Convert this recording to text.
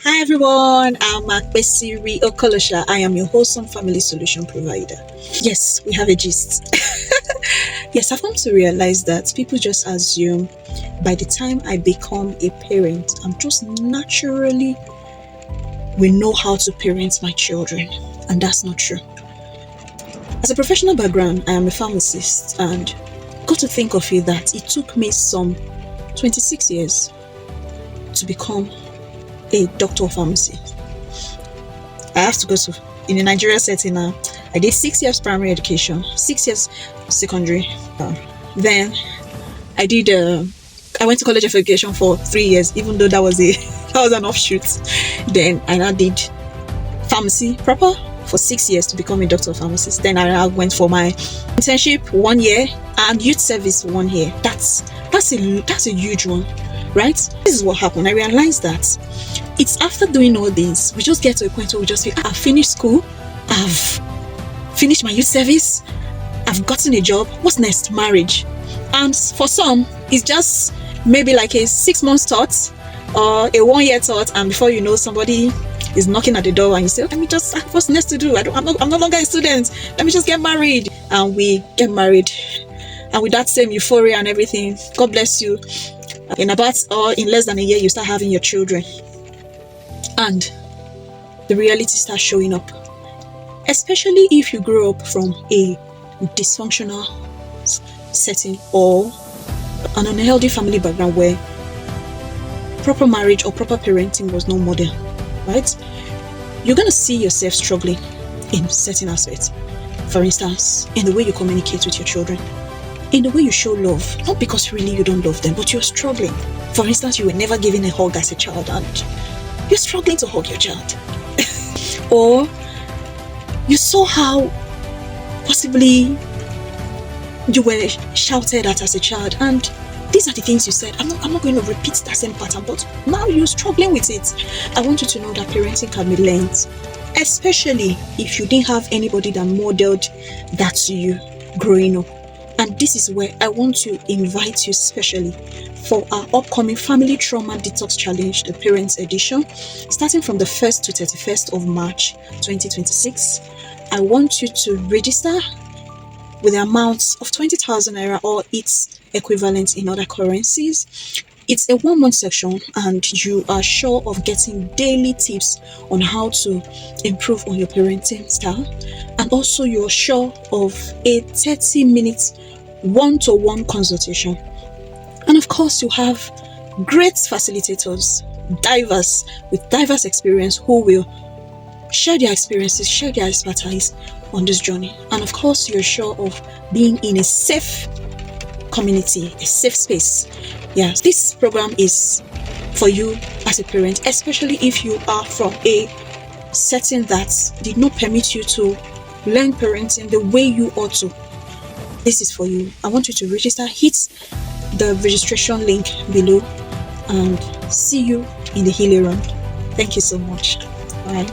Hi everyone, I'm Akbesiri Okolosha. I am your wholesome family solution provider. Yes, we have a gist. Yes, I've come to realize that people just assume by the time I become a parent, I'm just naturally will know how to parent my children. And that's not true. As a professional background, I am a pharmacist, and got to think of it that it took me some 26 years to become a doctor of pharmacy. I have to go to, in a Nigeria setting now, I did 6 years primary education, 6 years secondary. Then I did, I went to college of education for 3 years, even though that was an offshoot. Then I now did pharmacy proper for 6 years to become a doctor of pharmacist. Then I now went for my internship 1 year and youth service 1 year. That's a huge one, right? This is what happened. I realized that it's after doing all this, we just get to a point where we just say, I've finished school, I've finished my youth service, I've gotten a job. What's next? Marriage. And for some, it's just maybe like a 6 months thought or a 1 year thought, and before you know, somebody is knocking at the door and you say, let me just, what's next to do? I'm no longer a student. Let me just get married. And we get married. And with that same euphoria and everything, God bless you. In about or in less than a year, you start having your children. And the reality starts showing up. Especially if you grew up from a dysfunctional setting or an unhealthy family background where proper marriage or proper parenting was no model, right? You're going to see yourself struggling in certain aspects. For instance, in the way you communicate with your children, in the way you show love, not because really you don't love them, but you're struggling. For instance, you were never given a hug as a child and you're struggling to hug your child. Or you saw how possibly you were shouted at as a child, and these are the things you said. I'm not going to repeat that same pattern, but now you're struggling with it. I want you to know that parenting can be learned, especially if you didn't have anybody that modeled that to you growing up. And this is where I want to invite you specially for our upcoming Family Trauma Detox Challenge, the Parents Edition, starting from the 1st to 31st of March 2026. I want you to register with the amount of 20,000 naira or its equivalent in other currencies. It's a 1 month section, and you are sure of getting daily tips on how to improve on your parenting style. And also you're sure of a 30-minute one-to-one consultation. And of course, you have great facilitators, with diverse experience, who will share their experiences, share their expertise on this journey. And of course, you're sure of being in a safe community, a safe space. Yes, this program is for you as a parent, especially if you are from a setting that did not permit you to learn parenting the way you ought to. This is for you. I want you to register. Hit the registration link below and see you in the Healing Room. Thank you so much. Bye.